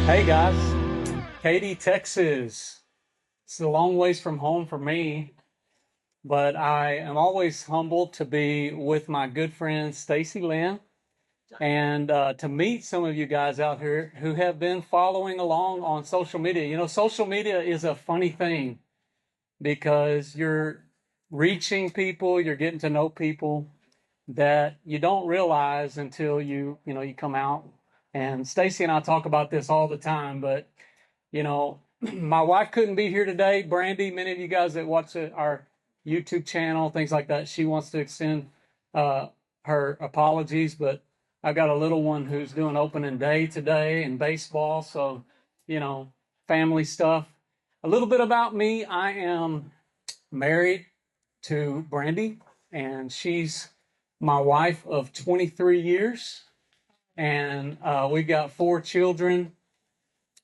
Hey guys, Katy, Texas. It's a long ways from home for me, but I am always humbled to be with my good friend Stacee Lynn and to meet some of you guys out here who have been following along on social media. You know, social media is a funny thing because you're reaching people, you're getting to know people that you don't realize until you come out. And Stacey and I talk about this all the time, but you know, my wife couldn't be here today. Brandy, many of you guys that watch our YouTube channel, things like that, she wants to extend uh, her apologies, but I've got a little one who's doing opening day today in baseball. So, you know, family stuff. A little bit about me. I am married to Brandy, and she's my wife of 23 years. And we've got four children.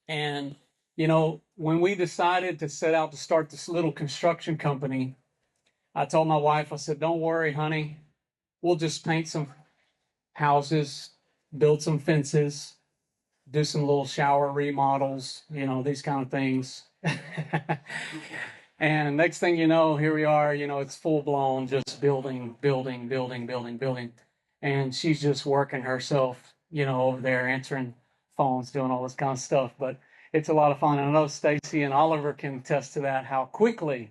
And, you know, when we decided to set out to start this little construction company, I told my wife, I said, don't worry, honey, we'll just paint some houses, build some fences, do some little shower remodels, you know, these kind of things. And next thing you know, here we are, you know, it's full blown, just building, building, building, building, building. And she's just working herself, you know, over there answering phones, doing all this kind of stuff. But it's a lot of fun. And I know Stacy and Oliver can attest to that, how quickly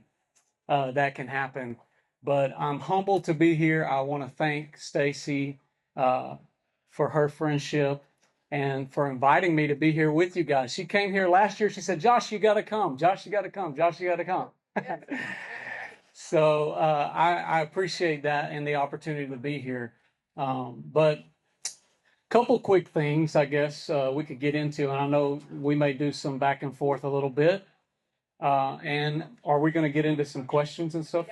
that can happen. But I'm humbled to be here. I want to thank Stacy uh, for her friendship and for inviting me to be here with you guys. She came here last year. She said, Josh, you got to come. Josh, you got to come. Josh, you got to come. So I appreciate that and the opportunity to be here. But a couple quick things, I guess, we could get into, and I know we may do some back and forth a little bit. And are we going to get into some questions and stuff?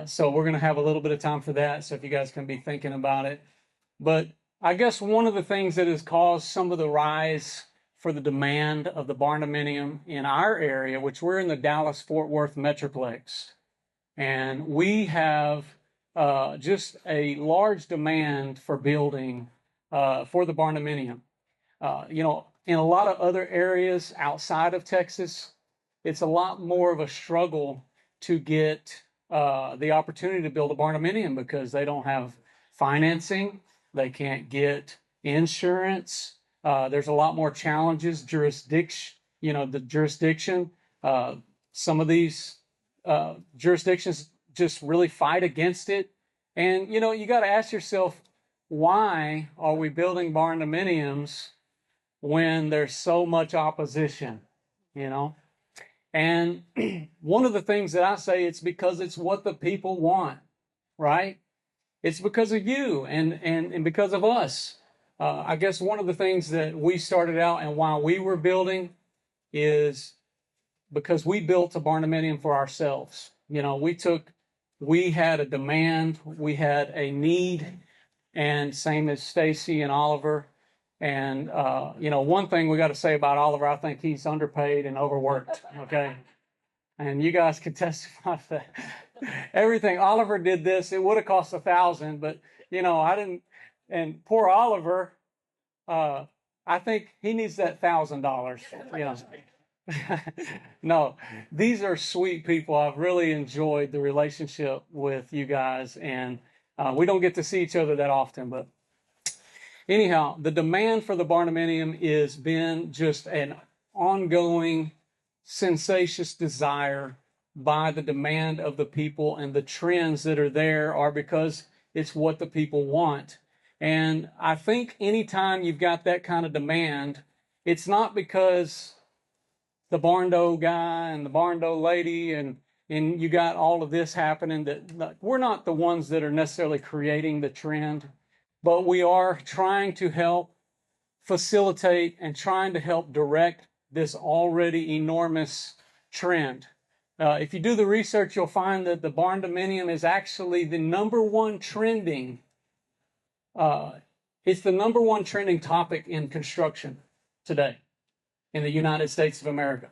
So we're going to have a little bit of time for that. So if you guys can be thinking about it. But I guess one of the things that has caused some of the rise for the demand of the barndominium in our area, which we're in the Dallas-Fort Worth Metroplex, and we have just a large demand for building for the barndominium. You know, in a lot of other areas outside of Texas, it's a lot more of a struggle to get the opportunity to build a barndominium because they don't have financing, they can't get insurance. There's a lot more challenges, jurisdiction, you know, the jurisdiction. Some of these jurisdictions just really fight against it. And, you know, you got to ask yourself, why are we building barndominiums when there's so much opposition, you know? And one of the things that I say, it's because it's what the people want, right? It's because of you and because of us. I guess one of the things that we started out and why we were building is because we built a barndominium for ourselves. You know, we had a demand, we had a need, and same as Stacy and Oliver. And, you know, one thing we got to say about Oliver, I think he's underpaid and overworked, okay? And you guys can testify to that. Everything, Oliver did this, it would have cost $1,000, but, you know, I didn't, and poor Oliver, I think he needs that $1,000, you know. No, these are sweet people. I've really enjoyed the relationship with you guys, and we don't get to see each other that often, but anyhow, the demand for the barndominium has been just an ongoing, sensacious desire by the demand of the people, and the trends that are there are because it's what the people want. And I think anytime you've got that kind of demand, it's not because the Barndo guy and the Barndo lady and you got all of this happening, that we're not the ones that are necessarily creating the trend, but we are trying to help facilitate and trying to help direct this already enormous trend. If you do the research, you'll find that the barndominium is actually the number one trending. It's the number one trending topic in construction today in the United States of America.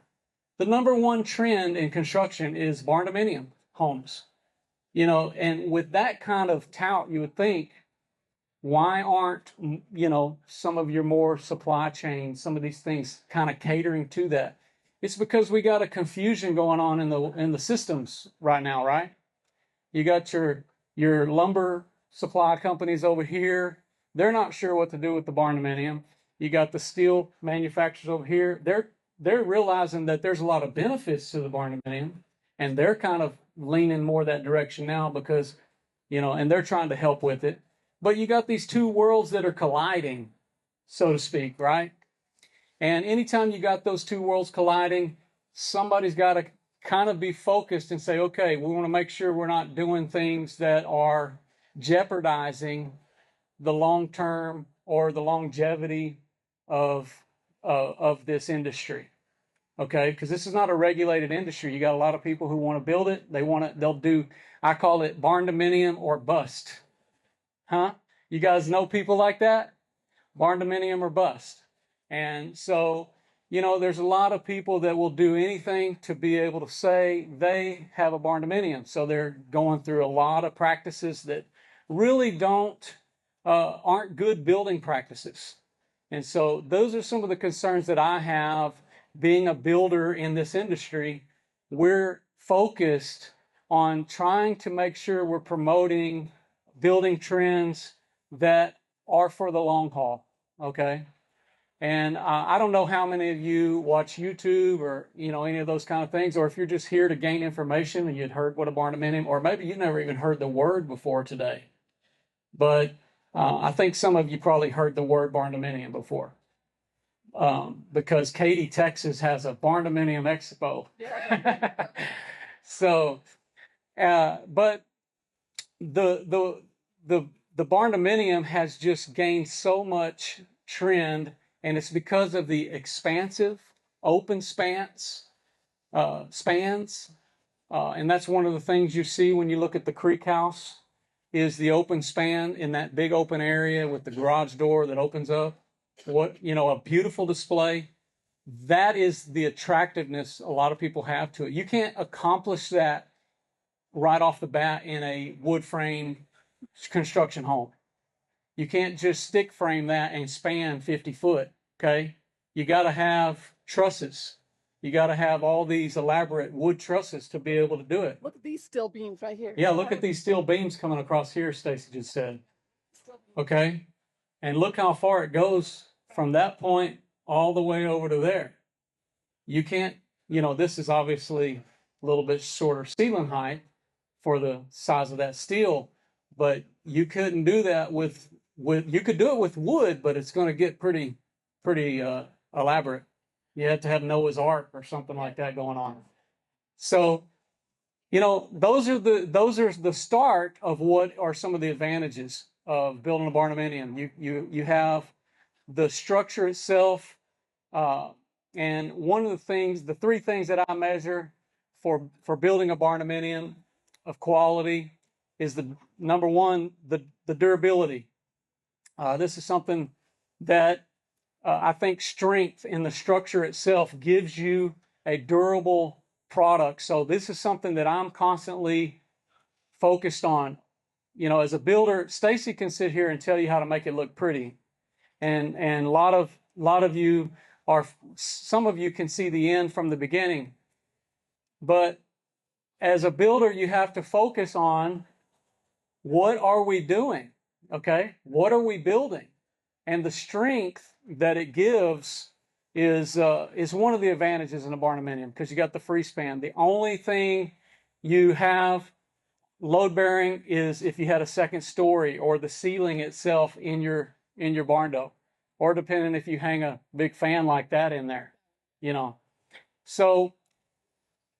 The number one trend in construction is barndominium homes. You know, and with that kind of tout, you would think, why aren't, some of your more supply chain, some of these things kind of catering to that? It's because we got a confusion going on in the systems right now, right? You got your lumber supply companies over here. They're not sure what to do with the barndominium. You got the steel manufacturers over here. They're realizing that there's a lot of benefits to the barndominium, and they're kind of leaning more that direction now because, and they're trying to help with it. But you got these two worlds that are colliding, so to speak, right? And anytime you got those two worlds colliding, somebody's got to kind of be focused and say, okay, we want to make sure we're not doing things that are jeopardizing the long term or the longevity of this industry. Okay, because this is not a regulated industry. You got a lot of people who want to build it. They'll do, I call it barndominium or bust. Huh? You guys know people like that? Barndominium or bust. And so, there's a lot of people that will do anything to be able to say they have a barndominium. So they're going through a lot of practices that really aren't good building practices. And so those are some of the concerns that I have being a builder in this industry. We're focused on trying to make sure we're promoting building trends that are for the long haul. Okay. And I don't know how many of you watch YouTube or, any of those kind of things, or if you're just here to gain information and you'd heard what a barndominium, or maybe you never even heard the word before today. But I think some of you probably heard the word barndominium before. Because Katy, Texas has a barndominium expo. So, but the barndominium has just gained so much trend, and it's because of the expansive open spans, and that's one of the things you see when you look at the Creek House is the open span in that big open area with the garage door that opens up. A beautiful display. That is the attractiveness a lot of people have to it. You can't accomplish that right off the bat in a wood frame construction home. You can't just stick frame that and span 50 foot, okay? You got to have trusses. You got to have all these elaborate wood trusses to be able to do it. Look at these steel beams right here. Yeah, look at these steel beams coming across here, Stacey just said. Okay? And look how far it goes from that point all the way over to there. You can't, this is obviously a little bit shorter ceiling height for the size of that steel, but you couldn't do that with you could do it with wood, but it's going to get pretty elaborate. You have to have Noah's Ark or something like that going on. So, those are the start of what are some of the advantages of building a barndominium. You have the structure itself, and one of the three things that I measure for building a barndominium of quality is the number one, the durability. This is something that I think strength in the structure itself gives you a durable product. So this is something that I'm constantly focused on. As a builder, Stacey can sit here and tell you how to make it look pretty. And a lot of you some of you can see the end from the beginning. But as a builder, you have to focus on what are we doing? Okay? What are we building? And the strength that it gives is one of the advantages in a barndominium because you got the free span. The only thing you have load bearing is if you had a second story or the ceiling itself in your barndo, or depending if you hang a big fan like that in there, So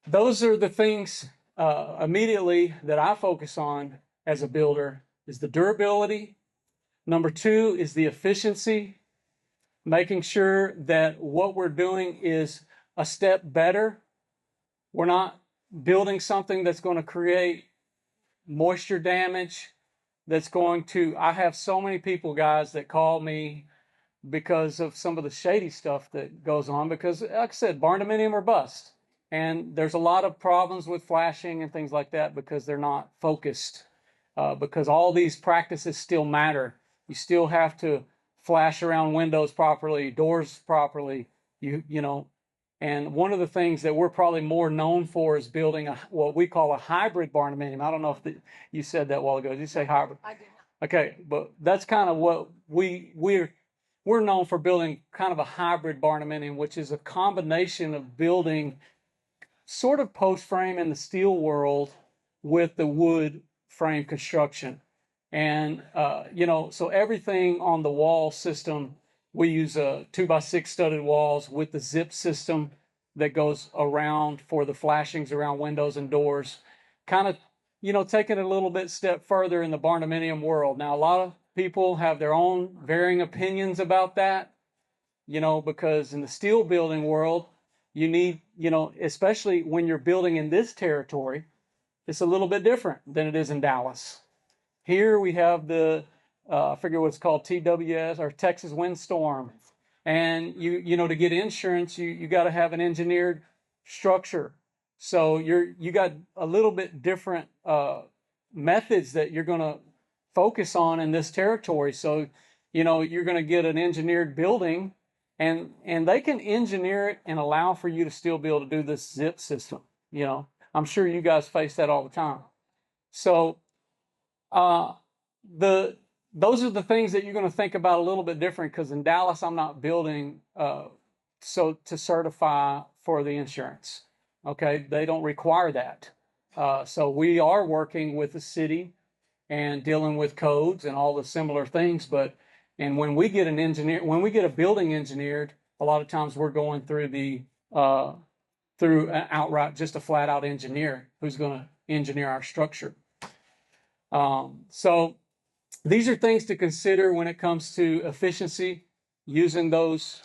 those are the things immediately that I focus on as a builder is the durability. Number two is the efficiency, making sure that what we're doing is a step better. We're not building something that's going to create moisture damage, I have so many people, guys, that call me because of some of the shady stuff that goes on because, like I said, barndominium or bust. And there's a lot of problems with flashing and things like that because they're not focused, because all these practices still matter. You still have to flash around windows properly, doors properly. You know, and one of the things that we're probably more known for is building what we call a hybrid barndominium. I don't know if you said that a while ago. Did you say hybrid? I did not. Okay, but that's kind of what we're known for, building kind of a hybrid barndominium, which is a combination of building sort of post frame in the steel world with the wood frame construction. And, so everything on the wall system, we use 2x6 studded walls with the zip system that goes around for the flashings around windows and doors. Kind of, taking it a little bit step further in the barndominium world. Now, a lot of people have their own varying opinions about that, because in the steel building world, you need, especially when you're building in this territory, it's a little bit different than it is in Dallas. Here we have the, I forget what it's called, TWS or Texas windstorm. And to get insurance, you got to have an engineered structure. So you got a little bit different methods that you're going to focus on in this territory. So, you're going to get an engineered building, and they can engineer it and allow for you to still be able to do this zip system. I'm sure you guys face that all the time. So those are the things that you're going to think about a little bit different, because in Dallas, I'm not building so to certify for the insurance. Okay, they don't require that. So we are working with the city and dealing with codes and all the similar things. And when we get a building engineered, a lot of times we're going through outright, just a flat out engineer who's going to engineer our structure. So these are things to consider when it comes to efficiency, using those.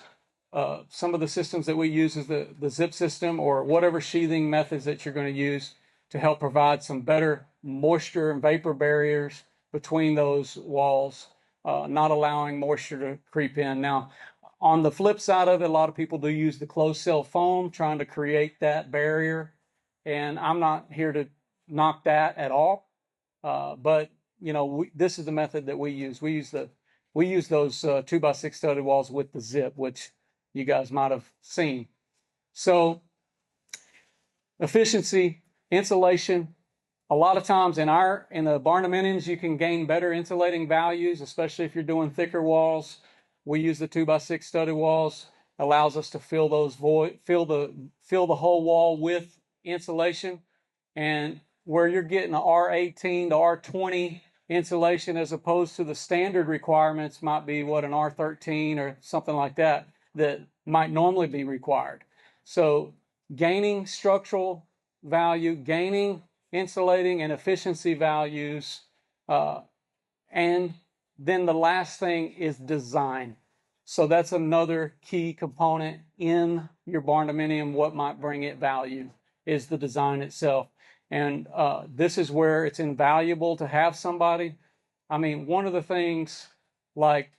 Some of the systems that we use is the zip system or whatever sheathing methods that you're going to use to help provide some better moisture and vapor barriers between those walls, not allowing moisture to creep in. Now, on the flip side of it, a lot of people do use the closed cell foam, trying to create that barrier. And I'm not here to knock that at all. But this is the method that we use. We use those 2x6 studded walls with the zip, which you guys might have seen. So efficiency, insulation. A lot of times in the barndominiums, you can gain better insulating values, especially if you're doing thicker walls. We use the 2x6 studded walls. Allows us to fill the whole wall with insulation. And where you're getting a R18 to R20 insulation as opposed to the standard requirements might be an R13 or something like that might normally be required. So gaining structural value, gaining insulating and efficiency values, and then the last thing is design. So that's another key component in your barndominium. What might bring it value is the design itself. And this is where it's invaluable to have somebody. I mean, one of the things like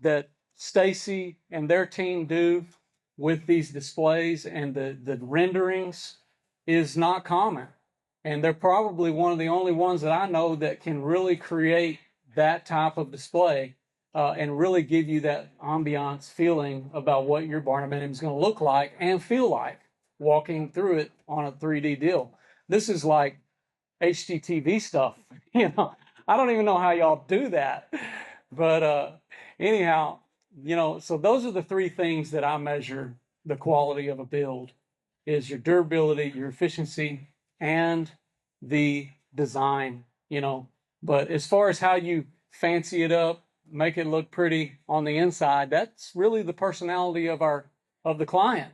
that Stacee and their team do with these displays and the renderings is not common. And they're probably one of the only ones that I know that can really create that type of display and really give you that ambiance feeling about what your barndominium is going to look like and feel like walking through it on a 3D deal. This is like HGTV stuff. I don't even know how y'all do that. But anyhow, so those are the three things that I measure the quality of a build: is your durability, your efficiency, and the design. But as far as how you fancy it up, make it look pretty on the inside, that's really the personality of the client.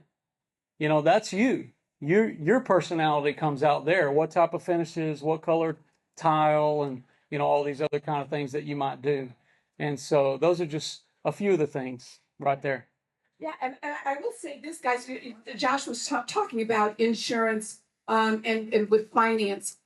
That's you. Your personality comes out there. What type of finishes, what colored tile, and all these other kind of things that you might do. And so those are just a few of the things right there. Yeah, and I will say this, guys. Josh was talking about insurance and with finance.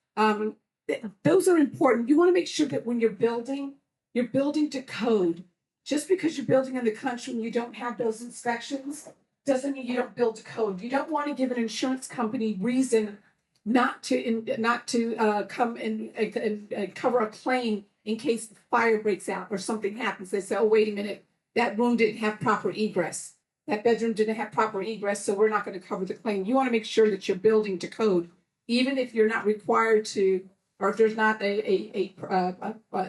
Those are important. You want to make sure that when you're building to code. Just because you're building in the country and you don't have those inspections doesn't mean you don't build to code. You don't want to give an insurance company reason not to come and cover a claim in case the fire breaks out or something happens. They say, oh, wait a minute, that room didn't have proper egress. That bedroom didn't have proper egress, so we're not going to cover the claim. You want to make sure that you're building to code, even if you're not required to, or if there's not a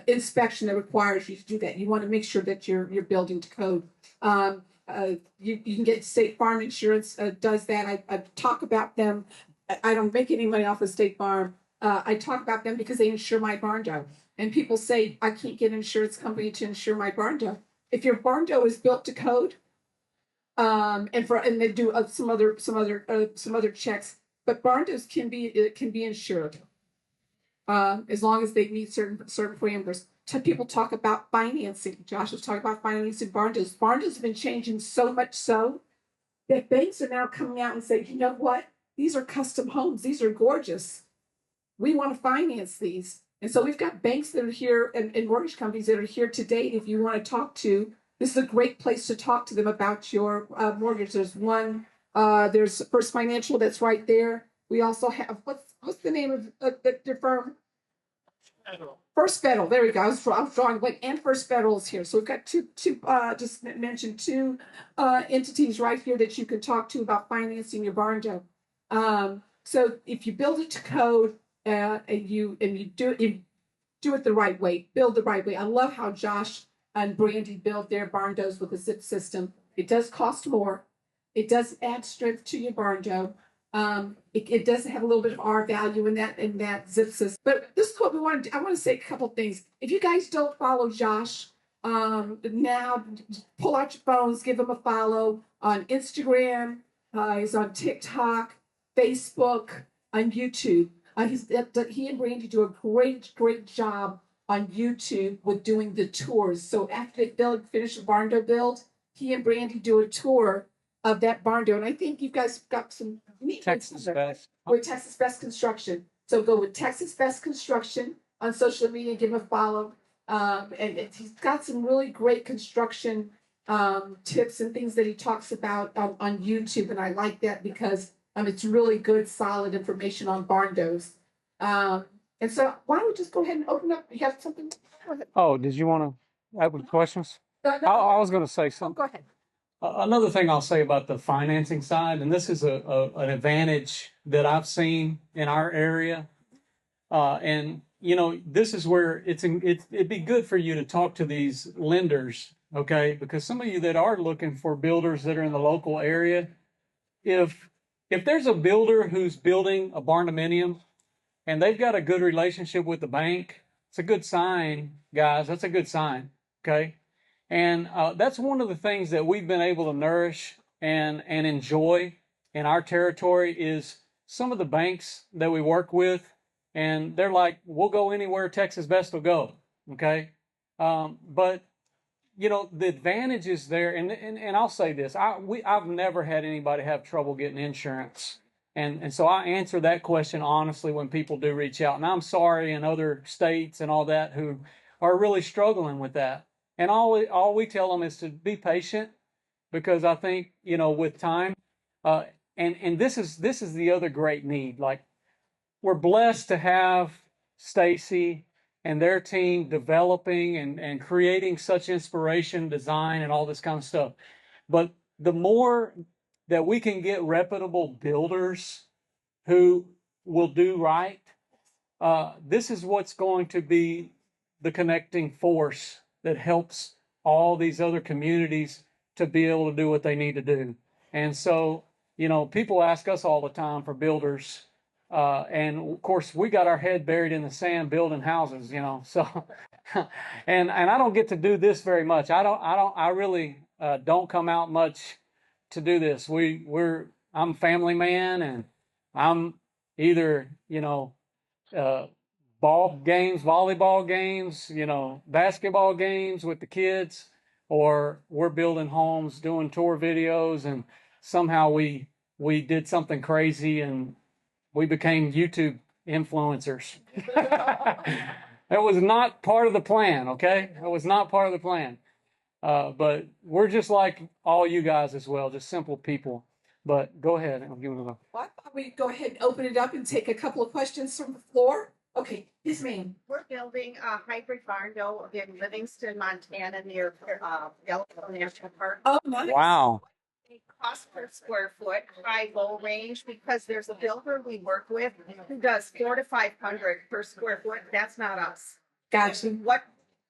inspection that requires you to do that. You want to make sure that you're building to code. You can get State Farm Insurance does that. I talk about them. I don't make any money off of State Farm. I talk about them because they insure my Barndo. And people say, I can't get an insurance company to insure my Barndo. If your Barndo is built to code, and they do some other checks, but Barndos can be insured as long as they meet certain parameters. People talk about financing. Josh was talking about financing Barndos. Barndos have been changing so much so that banks are now coming out and saying, you know what? These are custom homes. These are gorgeous. We want to finance these. And so we've got banks that are here and mortgage companies that are here today. If you want to talk to, this is a great place to talk to them about your mortgage. There's one, there's First Financial that's right there. We also have, what's the name of their firm? First Federal. There we go. I was drawing blank. And First Federal is here. So we've got two just mentioned two entities right here that you can talk to about financing your Barndo. So if you build it to code and you do it the right way, build the right way. I love how Josh and Brandy build their Barndos with a zip system. It does cost more. It does add strength to your Barndo. It does have a little bit of R value in that zip system. But this is what we want to do. I want to say a couple things. If you guys don't follow Josh, now pull out your phones, give him a follow on Instagram. He's on TikTok, Facebook, on YouTube. He and Brandy do a great job on YouTube with doing the tours. So after they finish the Barndo build, he and Brandy do a tour of that Barndo. And I think you guys got some neat Texas Best. with Texas Best Construction. So go with Texas Best Construction on social media, give him a follow. And he's got some really great construction tips and things that he talks about on YouTube. And I like that because it's really good, solid information on Barndos. And so why don't we just go ahead and open up? You have something? Oh, did you want to have questions? No. I was going to say something. Go ahead. Another thing I'll say about the financing side, and this is an advantage that I've seen in our area, and this is where it'd be good for you to talk to these lenders, okay? Because some of you that are looking for builders that are in the local area, if there's a builder who's building a barndominium and they've got a good relationship with the bank, it's a good sign, guys. That's a good sign, okay? And that's one of the things that we've been able to nourish and enjoy in our territory is some of the banks that we work with, and they're like, we'll go anywhere Texas Best will go, okay? But the advantage is there, and I'll say this: I've never had anybody have trouble getting insurance, and so I answer that question honestly when people do reach out. And I'm sorry in other states and all that who are really struggling with that. And all we tell them is to be patient, because I think with time, and this is the other great need. Like, we're blessed to have Stacee and their team developing and creating such inspiration, design, and all this kind of stuff. But the more that we can get reputable builders who will do right, this is what's going to be the connecting force that helps all these other communities to be able to do what they need to do. And so, people ask us all the time for builders. And of course, we got our head buried in the sand building houses, so, and I don't get to do this very much. I really don't come out much to do this. I'm a family man, and I'm either, volleyball games, basketball games with the kids, or we're building homes, doing tour videos, and somehow we did something crazy and we became YouTube influencers. That was not part of the plan, okay? That was not part of the plan. But we're just like all you guys as well, just simple people. But go ahead. I'll give it a Well, I thought we'd go ahead and open it up and take a couple of questions from the floor. Okay, yes, ma'am. We're building a hybrid Barndo in Livingston, Montana, near Yellowstone National Park. Oh, nice. Wow. The cost per square foot, high, low range, because there's a builder we work with who does 400 to 500 per square foot. That's not us. Gotcha.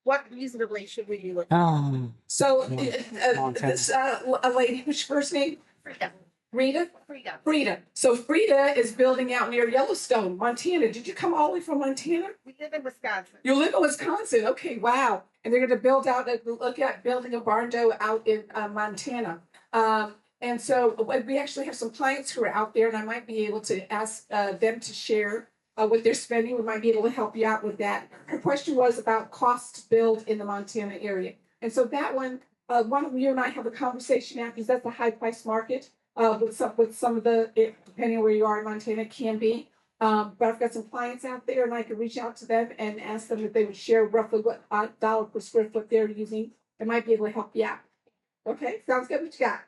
What reasonably should we be looking? So, Montana. this a lady, what's your first name? Frida. Rita? Frida. Frida. So Frida is building out near Yellowstone, Montana. Did you come all the way from Montana? We live in Wisconsin. You live in Wisconsin. Okay, wow. And they're going to build out, look at building a Barndo out in Montana. And so we actually have some clients who are out there, and I might be able to ask them to share what they're spending. We might be able to help you out with that. Her question was about cost to build in the Montana area. And so that one, why don't you and I have a conversation after, because that's a high price market. With some of the, depending on where you are in Montana, it can be. But I've got some clients out there, and I could reach out to them and ask them if they would share roughly what dollar per square foot they're using. I might be able to help you out. Okay, sounds good. What you got?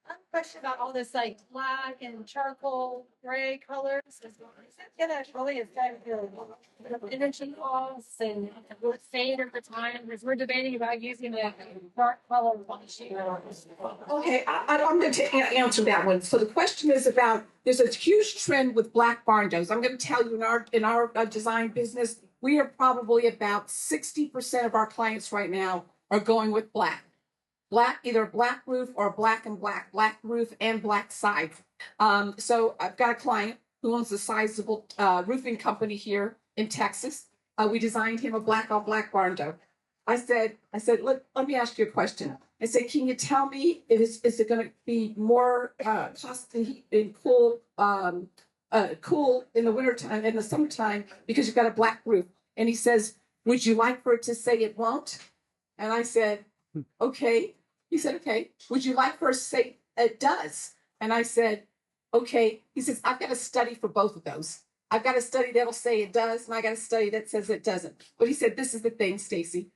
I have a question about all this like black and charcoal gray colors. Is it gonna really affect the energy loss and will it fade over time? Because we're debating about using a dark color finishing. Okay, I'm going to answer that one. So the question is about there's a huge trend with black barndos. I'm going to tell you in our design business, we are probably about 60% of our clients right now are going with black. Black, either a black roof or a black and black roof and black sides. So I've got a client who owns a sizable roofing company here in Texas. We designed him a black on black barndo. I said, let me ask you a question. I said, can you tell me is it going to be more cost to heat and cool in the wintertime and the summertime because you've got a black roof? And he says, would you like for it to say it won't? And I said, okay. He said, okay. Would you like for us to say it does? And I said, okay. He says, I've got a study for both of those. I've got a study that'll say it does, and I got a study that says it doesn't. But he said, this is the thing, Stacey.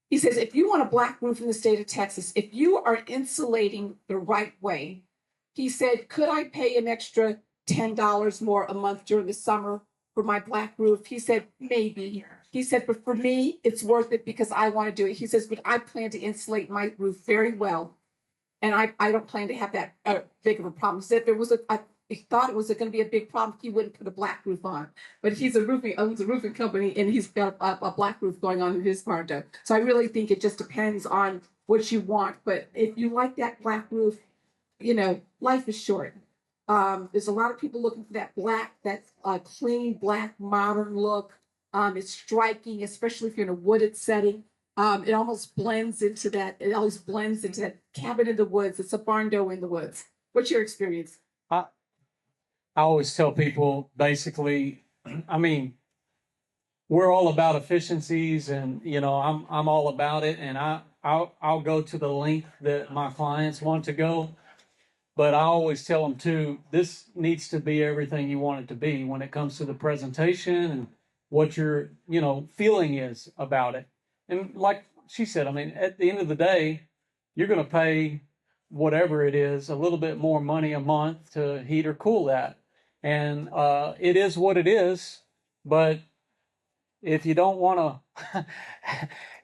He says, if you want a black roof in the state of Texas, if you are insulating the right way, he said, could I pay an extra $10 more a month during the summer for my black roof? He said, maybe. He said, but for me, it's worth it because I want to do it. He says, but I plan to insulate my roof very well. And I don't plan to have that big of a problem. He said, if there was he thought it was going to be a big problem, he wouldn't put a black roof on. But owns a roofing company, and he's got a black roof going on in his condo. So I really think it just depends on what you want. But if you like that black roof, life is short. There's a lot of people looking for that black, that clean black modern look. It's striking, especially if you're in a wooded setting. It almost blends into that. It always blends into that cabin in the woods. It's a barndo in the woods. What's your experience? I always tell people basically, I mean, we're all about efficiencies, and I'm all about it, and I'll go to the length that my clients want to go. But I always tell them too, this needs to be everything you want it to be when it comes to the presentation and what your feeling is about it. And like she said, I mean, at the end of the day, you're going to pay whatever it is, a little bit more money a month to heat or cool that. And it is what it is. But if you don't want to,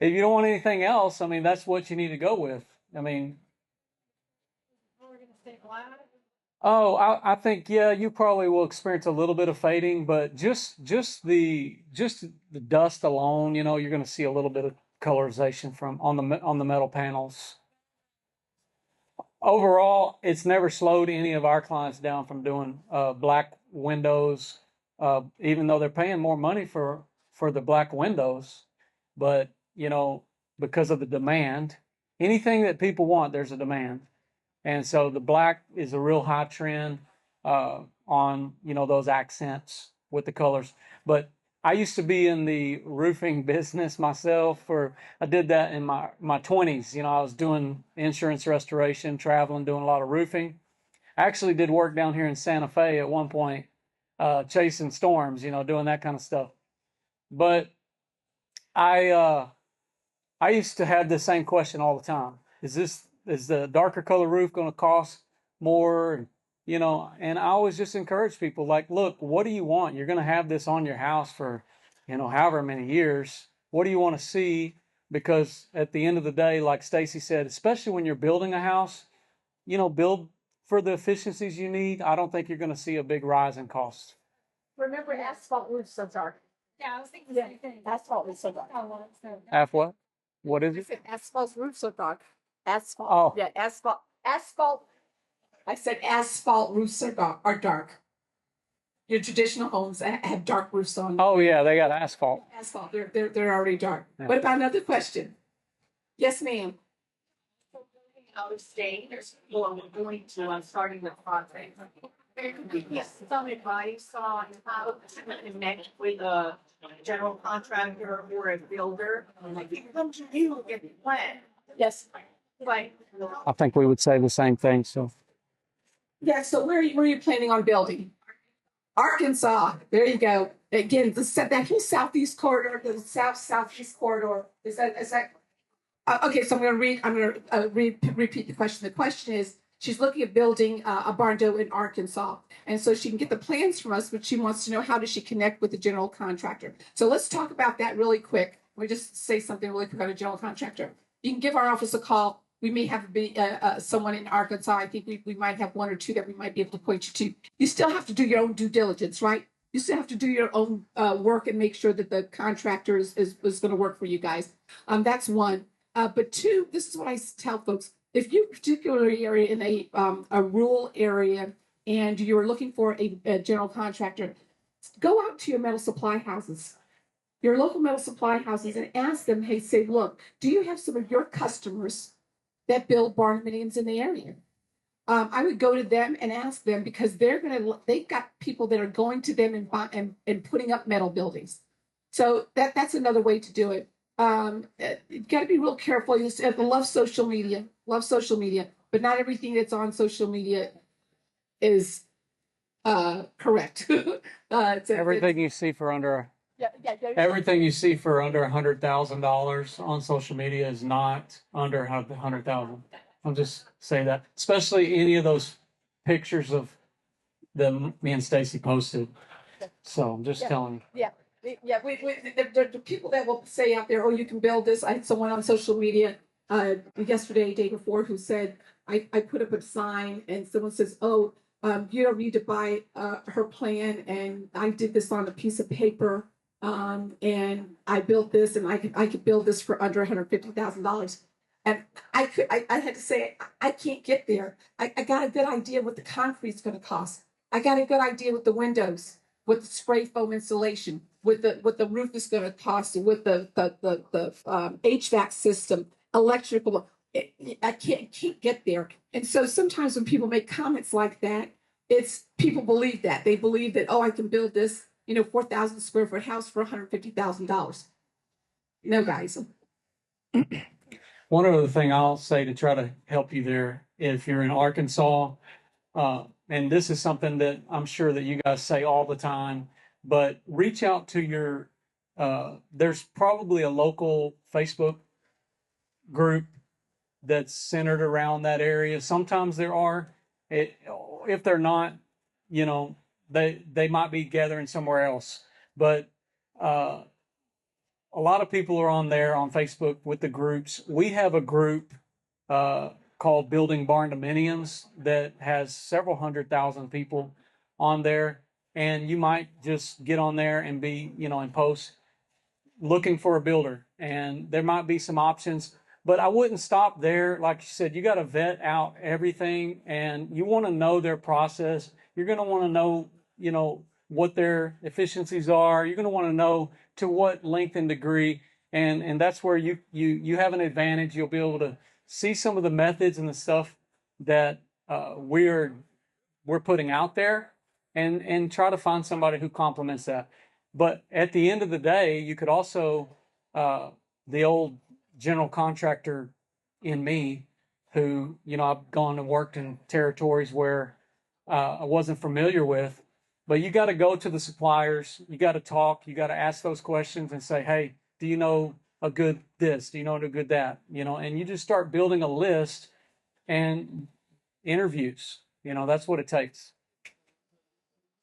if you don't want anything else, I mean, that's what you need to go with. I mean, We're gonna stay black. oh, I think yeah, you probably will experience a little bit of fading, but just the dust alone, you're going to see a little bit of colorization from on the metal panels. Overall, it's never slowed any of our clients down from doing black windows, even though they're paying more money for the black windows. But because of the demand, anything that people want, there's a demand. And so the black is a real high trend on those accents with the colors. But I used to be in the roofing business myself. I did that in my 20s. I was doing insurance restoration, traveling, doing a lot of roofing. I actually did work down here in Santa Fe at one point, chasing storms, doing that kind of stuff. But I used to have the same question all the time. Is the darker color roof going to cost more? And I always just encourage people like, look, what do you want? You're going to have this on your house for however many years. What do you want to see? Because at the end of the day, like Stacy said, especially when you're building a house, build for the efficiencies you need. I don't think you're going to see a big rise in costs. Remember, asphalt roofs are dark. Yeah, I was thinking the same thing. Asphalt roofs are dark. Oh, well, so- Half what? What is I it? said asphalt roofs are dark. Asphalt. Oh. Yeah, asphalt. I said asphalt roofs are dark. Your traditional homes have dark roofs on. Oh yeah, they got asphalt. Asphalt, they're already dark. Yeah. What about another question? Yes, ma'am. Out of state, there's people we're going to, I'm starting the project. There could be some advice on how to connect with a general contractor or a builder. Like, you come to you, get the plan. Yes. Like, I think we would say the same thing. So Yeah, so where are you planning on building? Arkansas. There you go. Again, that whole southeast corridor, the southeast corridor. Is that okay? So I'm going to repeat the question. The question is, she's looking at building a Barndo in Arkansas, and so she can get the plans from us, but she wants to know how does she connect with the general contractor. So let's talk about that really quick. We just say something really quick on a general contractor. You can give our office a call. We may have someone in Arkansas. I think we might have one or two that we might be able to point you to. You still have to do your own due diligence, right? You still have to do your own work and make sure that the contractor is going to work for you guys. That's one. But two, this is what I tell folks. If you particularly are in a rural area and you're looking for a general contractor, go out to your metal supply houses, your local metal supply houses, and ask them, hey, say, look, do you have some of your customers that build barndominiums in the area? I would go to them and ask them because they've got people that are going to them and putting up metal buildings. So that's another way to do it. You got to be real careful. You love social media, but not everything that's on social media is correct. everything you see for under Yeah. everything you see for under $100,000 on social media is not under 100,000. I'll just say that, especially any of those pictures of me and Stacy posted. So I'm just telling you. Yeah. The people that will say out there, oh, you can build this. I had someone on social media yesterday, day before, who said, I put up a sign and someone says, oh, you don't need to buy her plan. And I did this on a piece of paper. And I built this and I could build this for under $150,000. And I had to say, I can't get there. I got a good idea what the concrete's going to cost. I got a good idea with the windows, with the spray foam insulation, with what the roof is going to cost, and with the HVAC system, electrical. I can't get there. And so sometimes when people make comments like that, it's people believe that. They believe that, oh, I can build this, 4,000 square foot house for $150,000. No, guys. One other thing I'll say to try to help you there, if you're in Arkansas, and this is something that I'm sure that you guys say all the time, but reach out to there's probably a local Facebook group that's centered around that area. Sometimes there are. If they're not, they might be gathering somewhere else. But a lot of people are on there on Facebook with the groups. We have a group called Building Barndominiums that has several 100,000 people on there. And you might just get on there and be, and post looking for a builder. And there might be some options, but I wouldn't stop there. Like you said, you got to vet out everything and you want to know their process. You're going to want to know, what their efficiencies are. You're going to want to know to what length and degree. And that's where you have an advantage. You'll be able to see some of the methods and the stuff that we're putting out there and try to find somebody who complements that. But at the end of the day, you could also, the old general contractor in me who, I've gone and worked in territories where I wasn't familiar with, but you got to go to the suppliers, you got to talk, you got to ask those questions and say, hey, do you know a good this? Do you know a good that? And you just start building a list and interviews. That's what it takes.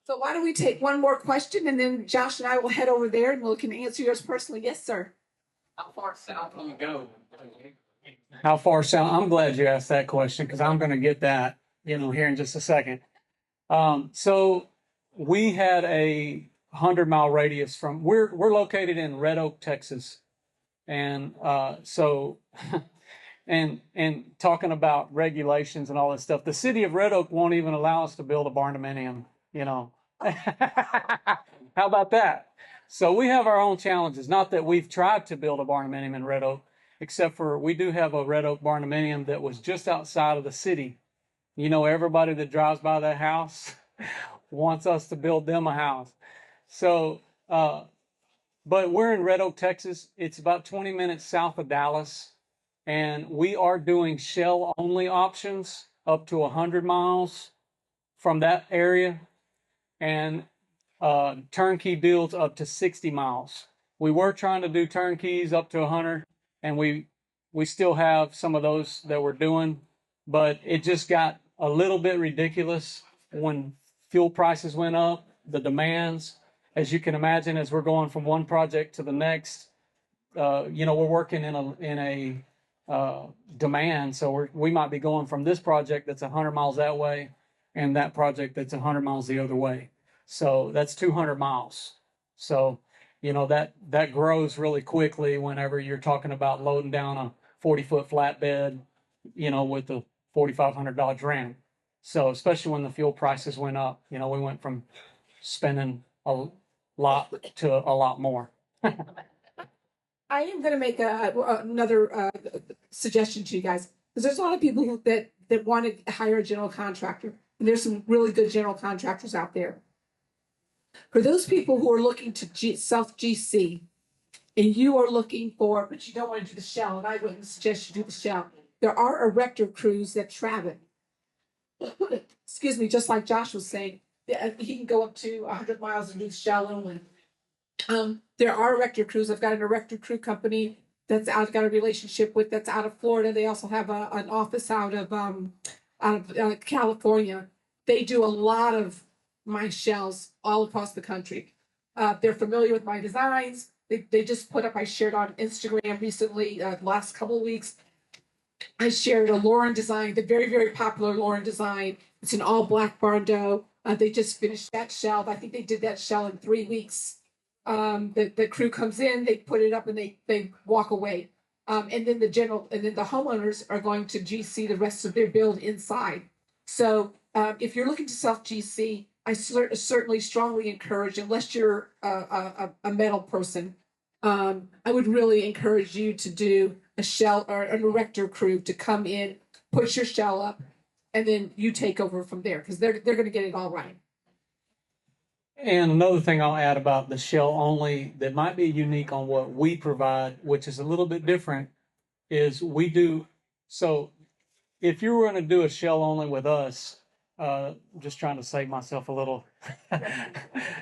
So why don't we take one more question and then Josh and I will head over there and we can answer yours personally. Yes, sir. How far south can you go? How far south? I'm glad you asked that question because I'm going to get that, here in just a second. So we had a 100-mile radius from we're located in Red Oak, Texas, and so and talking about regulations and all that stuff, the city of Red Oak won't even allow us to build a barndominium. How about that? So we have our own challenges. Not that we've tried to build a barndominium in Red Oak, except for we do have a Red Oak barndominium that was just outside of the city. Everybody that drives by that house wants us to build them a house. So, but we're in Red Oak, Texas. It's about 20 minutes south of Dallas. And we are doing shell only options up to 100 miles from that area. And turnkey deals up to 60 miles. We were trying to do turnkeys up to 100, and we still have some of those that we're doing, but it just got a little bit ridiculous when fuel prices went up, the demands, as you can imagine, as we're going from one project to the next. We're working in a demand, so we might be going from this project that's 100 miles that way, and that project that's 100 miles the other way. So that's 200 miles. So, that grows really quickly whenever you're talking about loading down a 40-foot flatbed, with a $4,500 Ram. So, especially when the fuel prices went up, we went from spending a lot to a lot more. I am going to make another suggestion to you guys because there's a lot of people that want to hire a general contractor, and there's some really good general contractors out there. For those people who are looking to self GC, and you are looking for, but you don't want to do the shell, and I wouldn't suggest you do the shell. There are erector crews that travel. Excuse me, just like Josh was saying, he can go up to 100 miles and do the shell only. There are erector crews. I've got an erector crew company I've got a relationship with that's out of Florida. They also have an office out of California. They do a lot of my shells all across the country. They're familiar with my designs. They just put up, I shared on Instagram recently, the last couple of weeks. I shared a Lauren design, the very, very popular Lauren design. It's an all black Barndo. They just finished that shell. I think they did that shell in 3 weeks. The crew comes in, they put it up, and they walk away. And then the homeowners are going to GC the rest of their build inside. So if you're looking to self GC, I certainly strongly encourage, unless you're a metal person, I would really encourage you to do a shell or an erector crew to come in, put your shell up, and then you take over from there because they're going to get it all right. And another thing I'll add about the shell only that might be unique on what we provide, which is a little bit different, is we do. So if you were going to do a shell only with us, just trying to save myself a little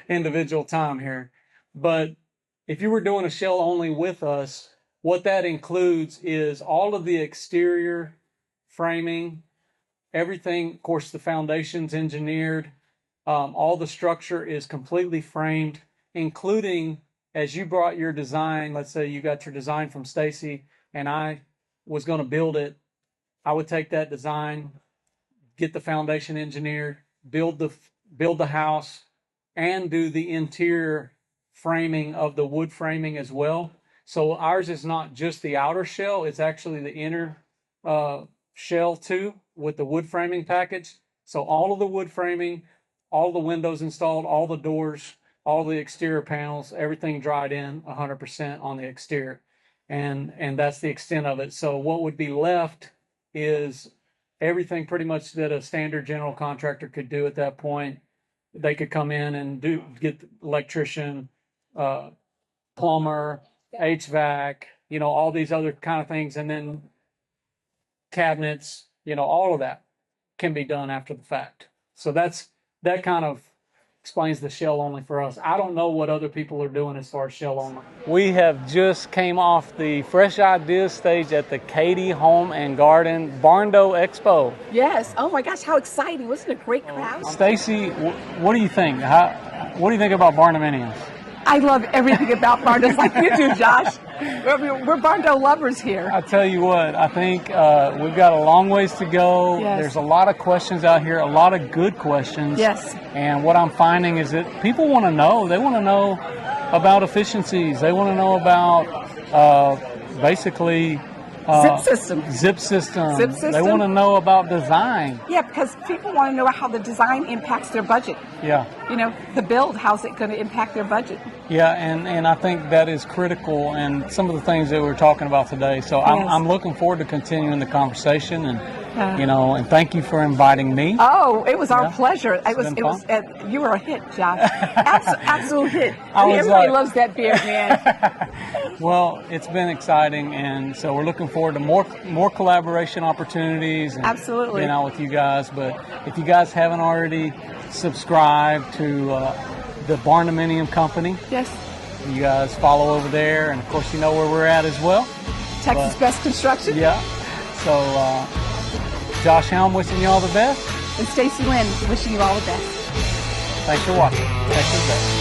individual time here, but if you were doing a shell only with us, what that includes is all of the exterior framing, everything. Of course, the foundation's engineered. All the structure is completely framed, including as you brought your design. Let's say you got your design from Stacee, and I was going to build it. I would take that design, get the foundation engineered, build the house, and do the interior framing of the wood framing as well. So ours is not just the outer shell; it's actually the inner shell too, with the wood framing package. So all of the wood framing, all the windows installed, all the doors, all the exterior panels, everything dried in 100% on the exterior. And that's the extent of it. So what would be left is everything pretty much that a standard general contractor could do at that point. They could come in and get electrician, plumber, HVAC, all these other kind of things. And then cabinets, all of that can be done after the fact. So that's that kind of explains the shell only for us. I don't know what other people are doing as far as shell only. We have just came off the Fresh Ideas stage at the Katie Home and Garden Barndo Expo. Yes. Oh my gosh, how exciting. Wasn't it a great crowd? Stacey, what do you think? What do you think about Barndominiums? I love everything about Barndo, like you do, Josh. We're Barndo lovers here. I tell you what, I think we've got a long ways to go. Yes. There's a lot of questions out here, a lot of good questions. Yes. And what I'm finding is that people want to know. They want to know about efficiencies. They want to know about basically Zip system. Zip system. Zip system. They want to know about design. Yeah, because people want to know how the design impacts their budget. Yeah. You know, the build, how's it going to impact their budget? Yeah, and I think that is critical, and some of the things that we're talking about today. So Yes. I'm looking forward to continuing the conversation, and and thank you for inviting me. Oh, it was our Yeah. pleasure. It's been You were a hit, Josh. Absolute hit. I was Everybody like- loves that beard, man. Well, it's been exciting, and so we're looking forward to more collaboration opportunities. And Absolutely. being out with you guys. But if you guys haven't already subscribed to the Barndominium Company, Yes. you guys follow over there, and of course you know where we're at as well. Texas Best Construction. Yeah. So Josh Helm wishing you all the best. And Stacee Lynn wishing you all the best. Thanks for watching. Texas Best.